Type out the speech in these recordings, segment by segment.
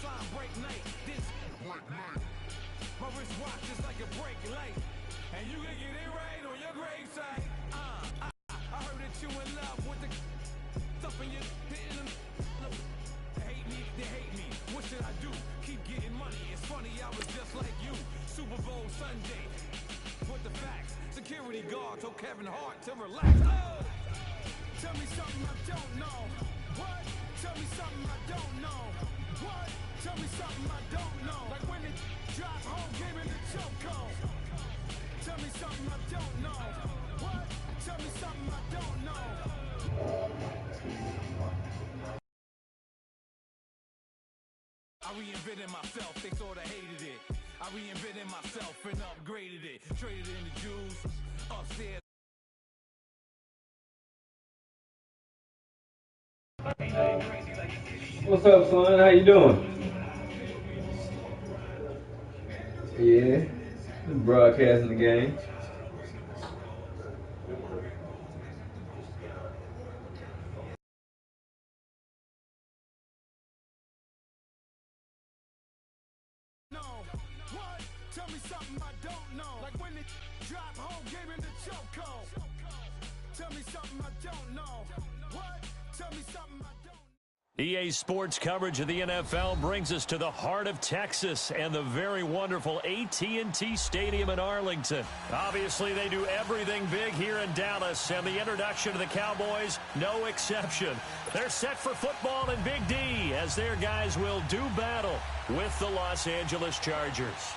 baseline break night. This break night. My wristwatch is like a break light. And you can get it right on your gravesite. I heard that you in love with the stuff in your hitting them. They hate me. What should I do? Keep getting money. It's funny, I was just like you. Super Bowl Sunday. With the facts. Security guard told Kevin Hart to relax. Oh! Tell me something I don't know. What? Tell me something I don't know. What? Tell me something I don't know. Like when it drive home, game in the choco. Tell me something I don't know. What? Tell me something I don't know. I reinvented myself, they sorta hated it. I reinvented myself and upgraded it. Traded in the Jews, upstairs. What's up, son? How you doing? Yeah, broadcasting the game. What? Tell me something I don't know. Like when it drive home, game in the choco. Tell me something I don't know. What? Tell me something I don't know. EA Sports coverage of the NFL brings us to the heart of Texas and the very wonderful AT&T Stadium in Arlington. Obviously, they do everything big here in Dallas, and the introduction to the Cowboys, no exception. They're set for football in Big D as their guys will do battle with the Los Angeles Chargers.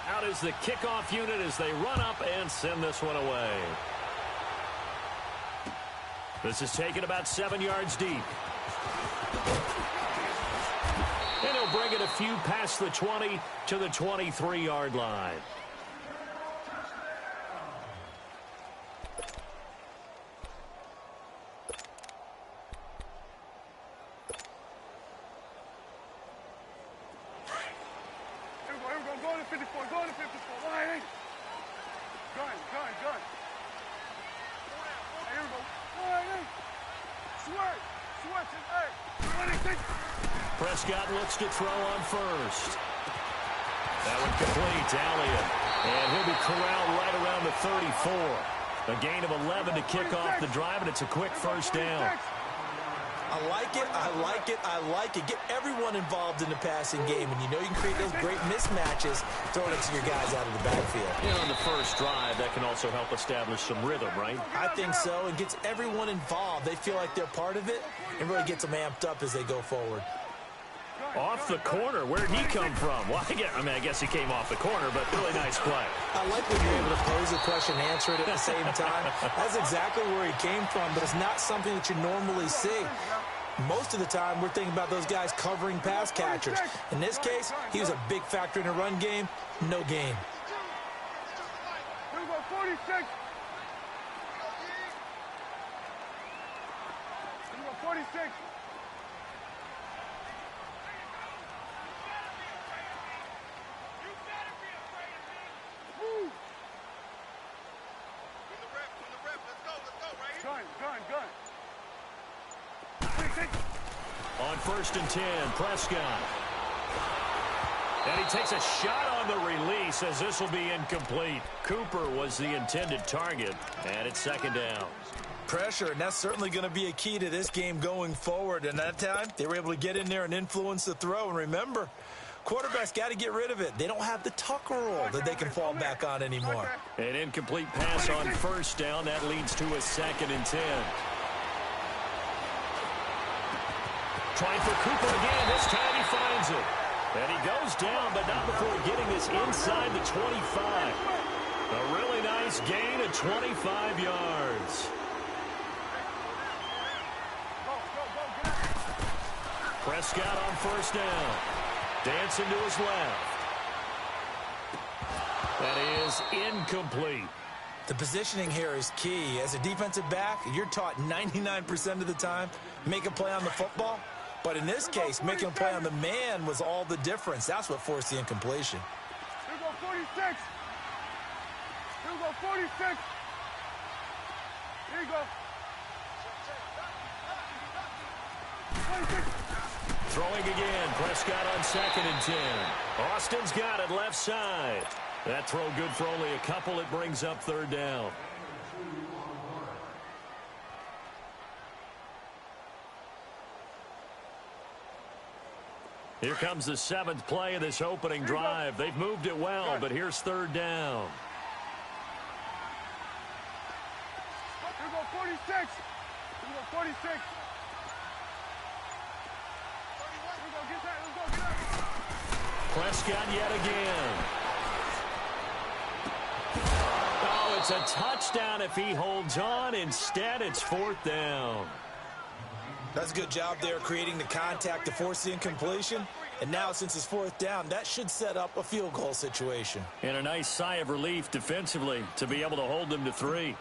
Out is the kickoff unit as they run up and send this one away. This is taken about 7 yards deep. And he'll bring it a few past the 20 to the 23-yard line. Go to 54, go to 54. Right, gun. Here we go. Prescott looks to throw on first. That one complete to Elliott. And he'll be corralled right around the 34. A gain of 11 to kick off the drive, and it's a quick first down. I like it. Get everyone involved in the passing game, and you know you can create those great mismatches throwing it to your guys out of the backfield. And on the first drive, that can also help establish some rhythm, right? I think so. It gets everyone involved. They feel like they're part of it, and really gets them amped up as they go forward. Off the corner, where'd he come from? Well, I guess he came off the corner, but really nice play. I like when you're able to pose a question and answer it at the same time. That's exactly where he came from, but it's not something that you normally see. Most of the time, we're thinking about those guys covering pass catchers. In this case, he was a big factor in the run game. No gain. Here we go, 46. Here we go, 46. Gun. On 1st and 10, Prescott. And he takes a shot on the release as this will be incomplete. Cooper was the intended target, and it's 2nd down. Pressure, and that's certainly going to be a key to this game going forward. And that time, they were able to get in there and influence the throw. And remember, quarterbacks got to get rid of it. They don't have the tucker roll that they can fall back on anymore. An incomplete pass on 1st down. That leads to a 2nd and 10. Trying for Cooper again. This time he finds it. And he goes down, but not before getting this inside the 25. A really nice gain of 25 yards. Prescott on 1st down. Dancing to his left. That is incomplete. The positioning here is key. As a defensive back, you're taught 99% of the time, make a play on the football. But in this case, making a play on the man was all the difference. That's what forced the incompletion. Here we go, 46. Here we go, 46. Here you go. Throwing again. Prescott on 2nd and 10. Austin's got it left side. That throw good for only a couple. It brings up 3rd down. Here comes the 7th play of this opening drive. They've moved it well, but here's 3rd down. Here we go, 46. Here we go, 46. Here we go, get that. Let's go, get that. Prescott yet again. Oh, it's a touchdown if he holds on. Instead, it's 4th down. That's a good job there creating the contact to force the incompletion. And now, since it's 4th down, that should set up a field goal situation. And a nice sigh of relief defensively to be able to hold them to 3.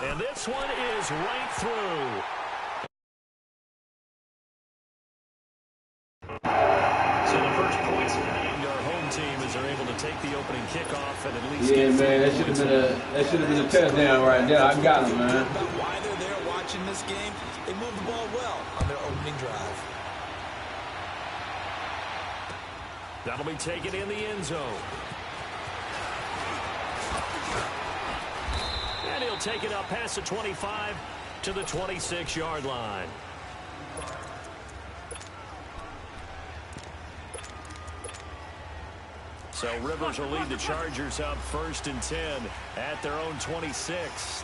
And this one is right through. So the first points named our home team as they're able to take the opening kickoff and at least Yeah, man, that should have been a touchdown right there. I got him, man. About why they're there watching this game, they moved the ball well on their opening drive. That'll be taken in the end zone. And he'll take it up past the 25 to the 26-yard line. So Rivers will lead the Chargers up 1st and 10 at their own 26.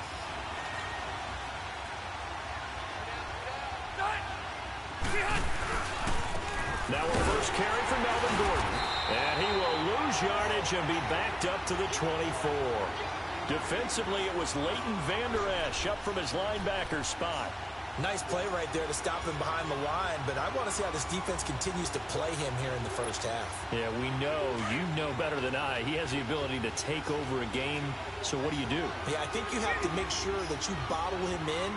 Now a first carry for Melvin Gordon. And he will lose yardage and be backed up to the 24. Defensively, it was Leighton Vander Esch up from his linebacker spot. Nice play right there to stop him behind the line, but I want to see how this defense continues to play him here in the first half. Yeah, we know. You know better than I. He has the ability to take over a game. So what do you do? Yeah, I think you have to make sure that you bottle him in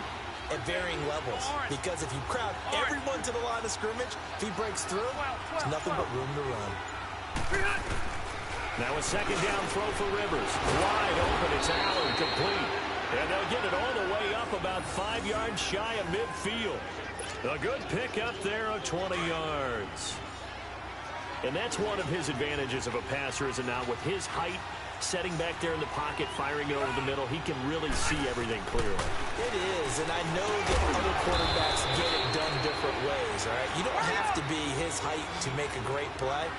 at varying levels. Because if you crowd everyone to the line of scrimmage, if he breaks through, there's nothing but room to run. Now a 2nd down throw for Rivers. Wide open. It's Allen, complete. And they'll get it all the way up about 5 yards shy of midfield. A good pick up there of 20 yards. And that's one of his advantages of a passer, is it not? With his height, setting back there in the pocket, firing it over the middle, he can really see everything clearly. It is, and I know that other quarterbacks get it done different ways, all right? You don't have to be his height to make a great play.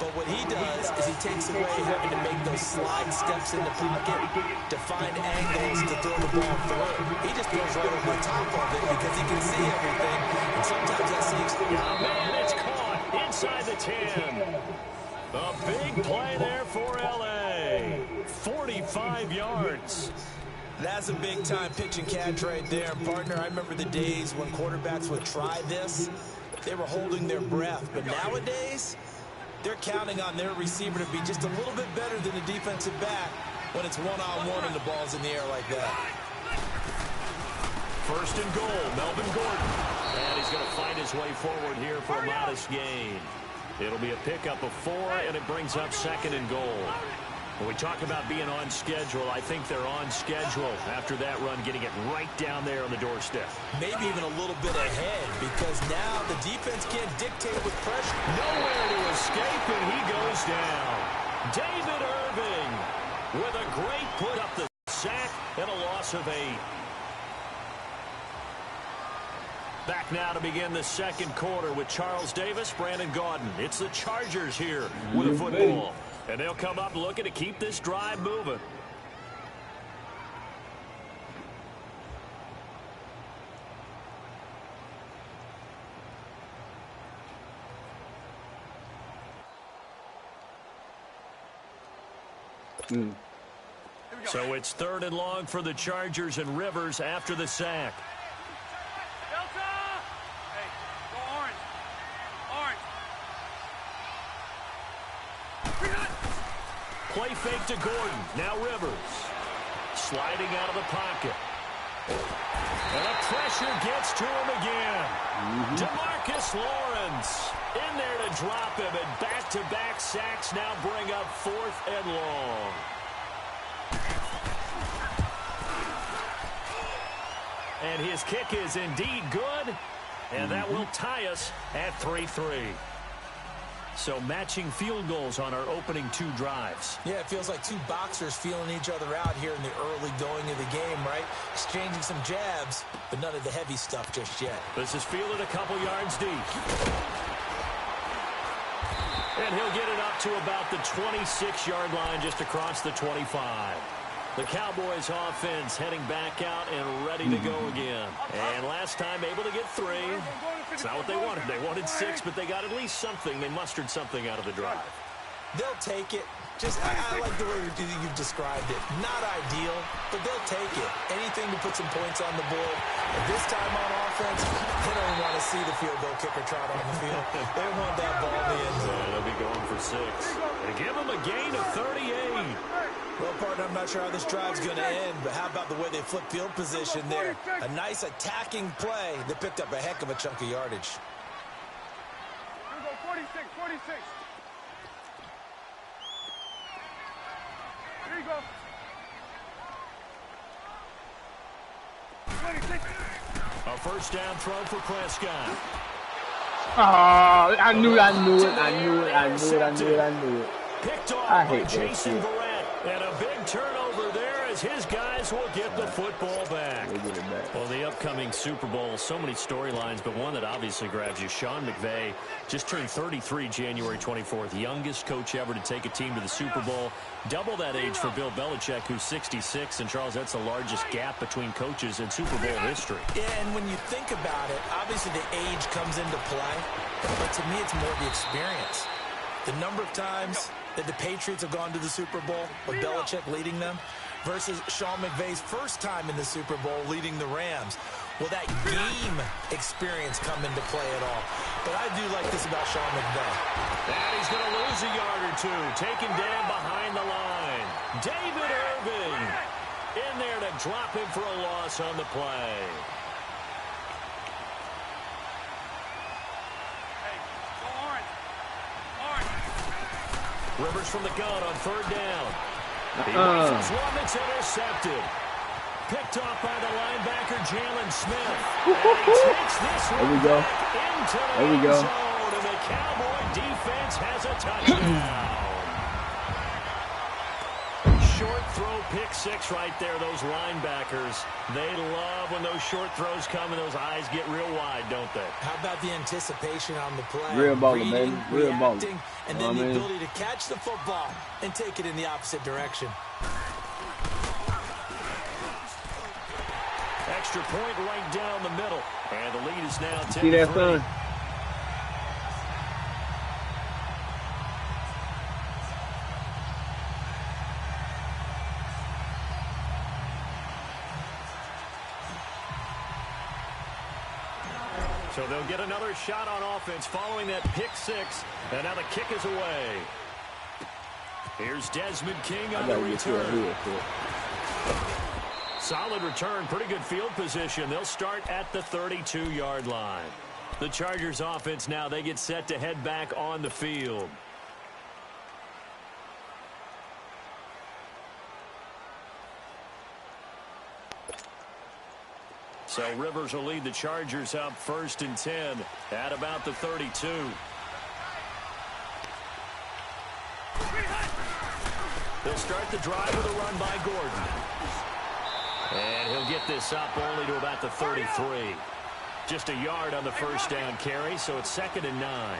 But what he does is he takes away having to make those slide steps in the pocket to find angles to throw the ball through. He just goes right over the top of it because he can see everything, and sometimes that saves the Oh, man, it's caught inside the 10. A big play there for L.A. 45 yards. That's a big-time pitch and catch right there. Partner, I remember the days when quarterbacks would try this. They were holding their breath. But nowadays, they're counting on their receiver to be just a little bit better than the defensive back when it's one-on-one and the ball's in the air like that. 1st and goal, Melvin Gordon. And he's going to find his way forward here for a modest gain. It'll be a pickup of 4, and it brings up 2nd and goal. When we talk about being on schedule, I think they're on schedule after that run, getting it right down there on the doorstep. Maybe even a little bit ahead, because now the defense can't dictate with pressure. Nowhere to escape, and he goes down. David Irving with a great put up the sack and a loss of 8. Back now to begin the 2nd quarter with Charles Davis, Brandon Gaudin. It's the Chargers here with a football. And they'll come up looking to keep this drive moving. So it's 3rd and long for the Chargers, and Rivers after the sack. Play fake to Gordon. Now Rivers. Sliding out of the pocket. And the pressure gets to him again. DeMarcus Lawrence in there to drop him. And back-to-back sacks now bring up 4th and long. And his kick is indeed good. And that will tie us at 3-3. So matching field goals on our opening 2 drives. Yeah, it feels like 2 boxers feeling each other out here in the early going of the game, right? Exchanging some jabs, but none of the heavy stuff just yet. This is fielded a couple yards deep. And he'll get it up to about the 26-yard line just across the 25. The Cowboys offense heading back out and ready to go again. And last time able to get 3. It's not what they wanted. They wanted 6, but they got at least something. They mustered something out of the drive. They'll take it. I like the way you've described it. Not ideal, but they'll take it. Anything to put some points on the board. But this time on offense, they don't want to see the field goal kicker trot on the field. They want that ball in the end zone. They'll be going for 6. They give them a gain of 38. Well, partner, I'm not sure how this drive's going to end, but how about the way they flip field position there? A nice attacking play that picked up a heck of a chunk of yardage. Here we go, 46, 46. Here you go. 26. A first down throw for Prescott. Oh, I knew it. Picked off I by hate that Jason shit. Verrett. And a big turnover there as his guys will get the football back. They get it back. Well, the upcoming Super Bowl, so many storylines, but one that obviously grabs you. Sean McVay just turned 33 January 24th. Youngest coach ever to take a team to the Super Bowl. Double that age for Bill Belichick, who's 66. And, Charles, that's the largest gap between coaches in Super Bowl history. Yeah, and when you think about it, obviously the age comes into play. But to me, it's more the experience. The number of times that the Patriots have gone to the Super Bowl with Belichick leading them versus Sean McVay's first time in the Super Bowl leading the Rams. Will that game experience come into play at all? But I do like this about Sean McVay. And he's going to lose a yard or 2. Taken down behind the line. David Irving in there to drop him for a loss on the play. Rivers from the gun on 3rd down. He raises one that's intercepted. Picked off by the linebacker, Jalen Smith. And he takes this one There we go. into the There we end go. zone, and the Cowboy defense has a touchdown. Short throw, pick 6 right there. Those linebackers, they love when those short throws come and those eyes get real wide, don't they? How about the anticipation on the play? Real baller, Reading, man. Real baller. reacting, and You know then the what I mean? ability to catch the football and take it in the opposite direction. Extra point right down the middle. And the lead is now 10-3. See that, son? So they'll get another shot on offense following that pick 6. And now the kick is away. Here's Desmond King on the return. Solid return, pretty good field position. They'll start at the 32-yard line. The Chargers offense now, they get set to head back on the field. So Rivers will lead the Chargers up 1st and 10 at about the 32. They'll start the drive with a run by Gordon. And he'll get this up only to about the 33. Just a yard on the first down carry, so it's 2nd and 9.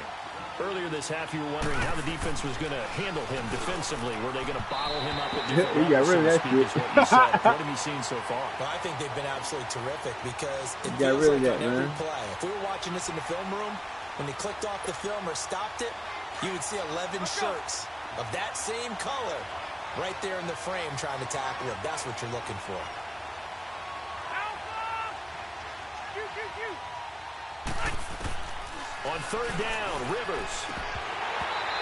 Earlier this half, you were wondering how the defense was going to handle him defensively. Were they going to bottle him up at different He got levels, rid of so to that speak, is shit. what you said. What have you seen so far? Well, I think they've been absolutely terrific because it got feels rid of like that, on every man. play. If we were watching this in the film room, when they clicked off the film or stopped it, you would see 11 shirts of that same color right there in the frame trying to tackle him. That's what you're looking for. On 3rd down, Rivers.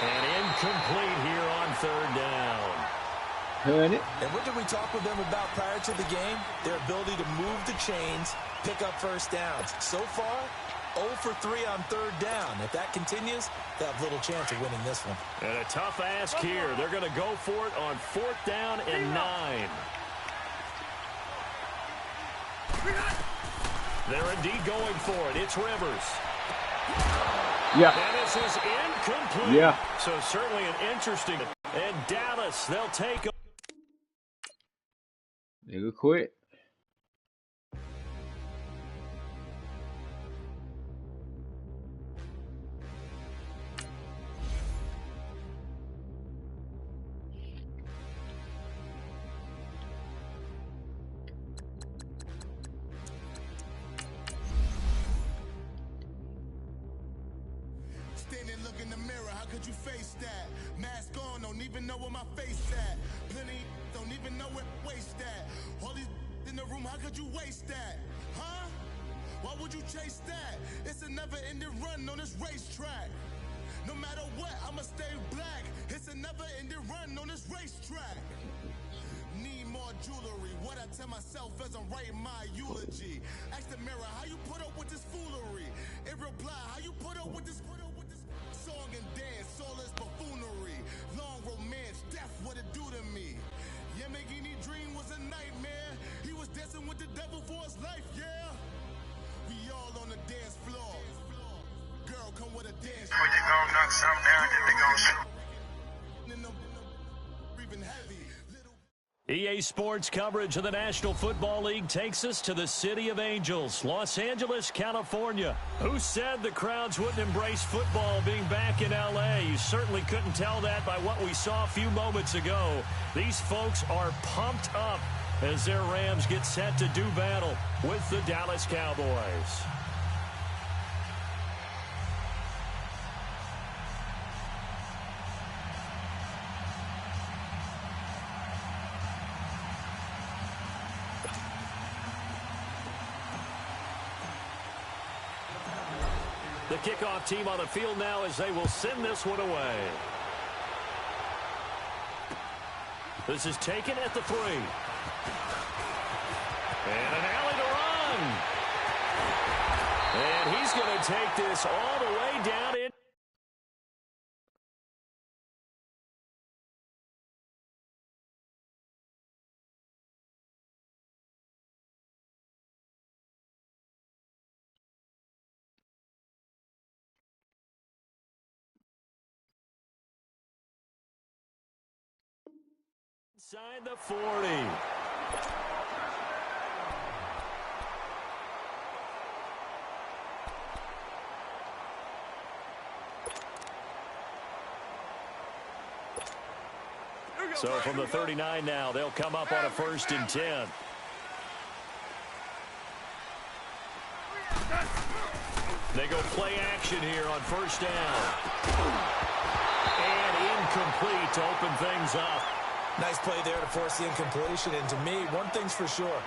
And incomplete here on 3rd down. And what did we talk with them about prior to the game? Their ability to move the chains, pick up first downs. So far, 0 for 3 on 3rd down. If that continues, they have little chance of winning this one. And a tough ask here. They're going to go for it on 4th down and 9. They're indeed going for it. It's Rivers. Yeah. And this is incomplete. Yeah. So certainly an interesting. And Dallas, they'll take. Nigga quit. Stand and look in the mirror, how could you face that? Mask on, don't even know where my face at. Plenty don't even know where waste at. All these in the room, how could you waste that? Huh? Why would you chase that? It's a never-ending run on this racetrack. No matter what, I'ma stay black. It's a never-ending run on this racetrack. Need more jewelry. What I tell myself as I'm writing my eulogy. Ask the mirror, how you put up with this foolery? It reply, how you put up with this song and dance, soulless buffoonery. Long romance, death, what it do to me? Yamagini dream was a nightmare. He was dancing with the devil for his life, yeah. We all on the dance floor. Girl, come with a dance. When you gon' knock something down, then they gon' shoot. Breathing heavy. EA Sports coverage of the National Football League takes us to the City of Angels, Los Angeles, California. Who said the crowds wouldn't embrace football being back in L.A.? You certainly couldn't tell that by what we saw a few moments ago. These folks are pumped up as their Rams get set to do battle with the Dallas Cowboys. The kickoff team on the field now as they will send this one away. This is taken at the 3. And an alley to run. And he's going to take this all the way down in. Inside the 40. So from the 39 now, they'll come up on a 1st and 10. They go play action here on 1st down. And incomplete to open things up. Nice play there to force the incompletion. And to me, one thing's for sure.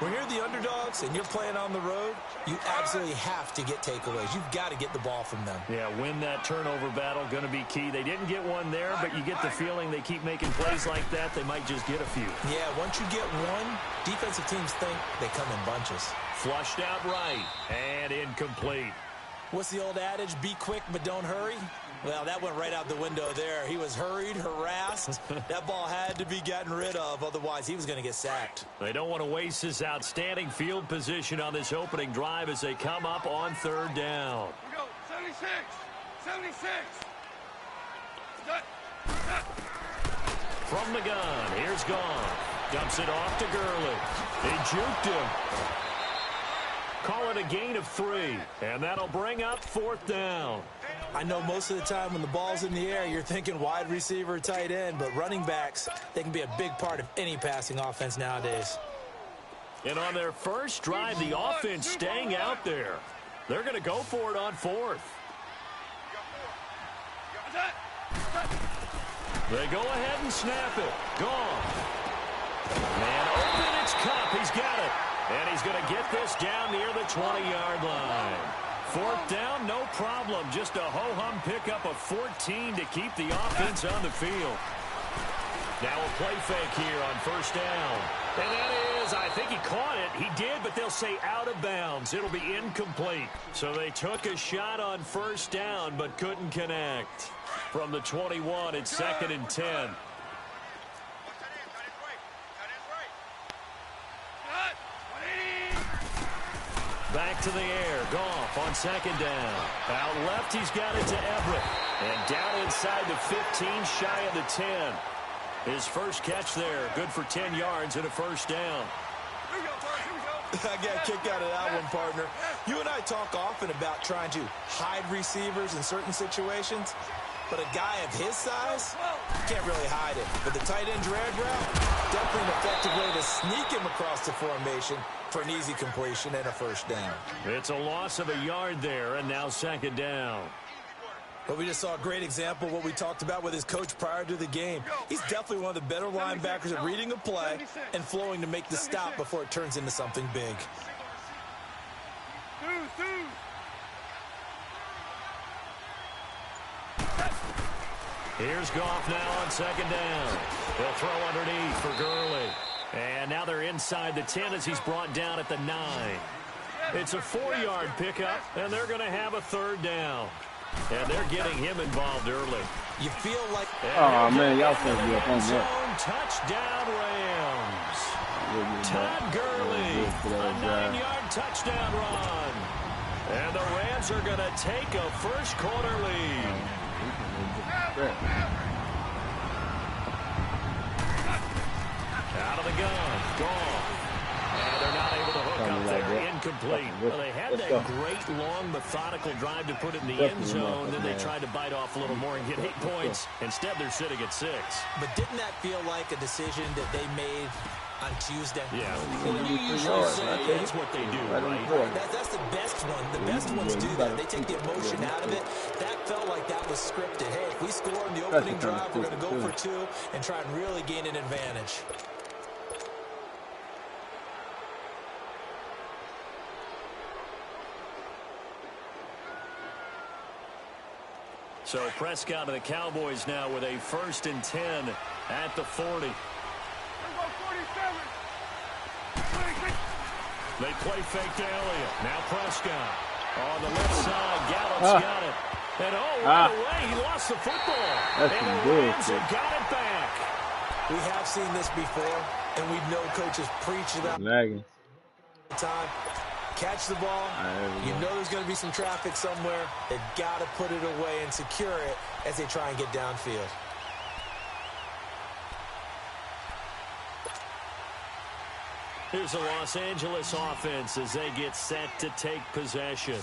When you're the underdogs and you're playing on the road, you absolutely have to get takeaways. You've got to get the ball from them. Yeah, win that turnover battle, going to be key. They didn't get one there, but you get the feeling they keep making plays like that, they might just get a few. Yeah, once you get one, defensive teams think they come in bunches. Flushed out right and incomplete. What's the old adage? Be quick, but don't hurry. Well, that went right out the window there. He was hurried, harassed. That ball had to be gotten rid of, otherwise he was going to get sacked. They don't want to waste this outstanding field position on this opening drive as they come up on 3rd down. We go, 76, 76. From the gun, here's Gone. Dumps it off to Gurley. He juked him. Call it a gain of 3, and that'll bring up 4th down. I know most of the time when the ball's in the air, you're thinking wide receiver, tight end, but running backs, they can be a big part of any passing offense nowadays. And on their first drive, the offense staying out there. They're going to go for it on 4th. They go ahead and snap it. Gone. And open, it's Cup. He's got it. And he's going to get this down near the 20-yard line. 4th down, no problem. Just a ho-hum pickup of 14 to keep the offense on the field. Now a play fake here on 1st down. And that is, I think he caught it. He did, but they'll say out of bounds. It'll be incomplete. So they took a shot on 1st down, but couldn't connect. From the 21, it's 2nd and 10. Back to the air. Goff on second down. Out left, he's got it to Everett. And down inside the 15, shy of the 10. His first catch there, good for 10 yards and a first down. Here we go, Bart. Here we go. I got a kick out of that one, partner. You and I talk often about trying to hide receivers in certain situations, but a guy of his size can't really hide it. But the tight end drag route, definitely an effective way to sneak him across the formation for an easy completion and a first down. It's a loss of a yard there, and now second down. But we just saw a great example of what we talked about with his coach prior to the game. He's definitely one of the better linebackers at reading a play and flowing to make the stop before it turns into something big. Here's Goff now on second down. He'll throw underneath for Gurley. And now they're inside the 10 as he's brought down at the 9. It's a 4-yard pickup, and they're going to have a third down. And they're getting him involved early. You feel like... Oh, man, y'all supposed to be up on that. Touchdown, Rams. Todd Gurley, a 9-yard touchdown run. And the Rams are going to take a first-quarter lead. Out of the gun, Goff. And they're not able to hook up there. Incomplete. Well, they had that great, long, methodical drive to put it in the end zone. Then they tried to bite off a little more and get 8 points. Instead, they're sitting at 6. But didn't that feel like a decision that they made on Tuesday? Yeah. You usually say that's what they do, right? That's the best one. The best ones do that. They take the emotion out of it. That felt like that was scripted. Hey, if we score in the opening drive, we're going to go for 2 and try and really gain an advantage. So Prescott of the Cowboys now with a 1st and 10 at the 40. They play fake to Elliott. Now Prescott on the left side. Gallup's got it. And right away, he lost the football. And the Rams have got it back. We have seen this before, and we know coaches preach about time. Catch the ball. You know there's going to be some traffic somewhere. They've got to put it away and secure it as they try and get downfield. Here's the Los Angeles offense as they get set to take possession.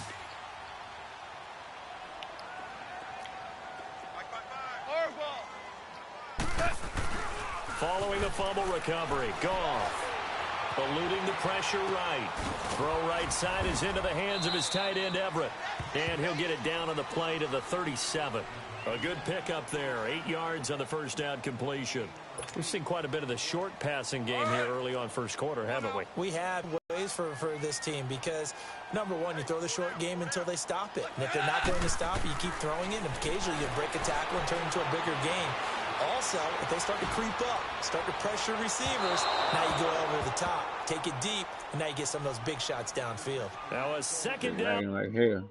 Following the fumble recovery, Goff eluding the pressure right. Throw right side is into the hands of his tight end, Everett. And he'll get it down on the play to the 37. A good pickup there. 8 yards on the first down completion. We've seen quite a bit of the short passing game here early on first quarter, haven't we? We had ways for this team because, number one, you throw the short game until they stop it. And if they're not going to stop it, you keep throwing it, and occasionally you break a tackle and turn it into a bigger game. Also, if they start to creep up, start to pressure receivers, now you go over the top, take it deep, and now you get some of those big shots downfield. Now a second down. Like hell.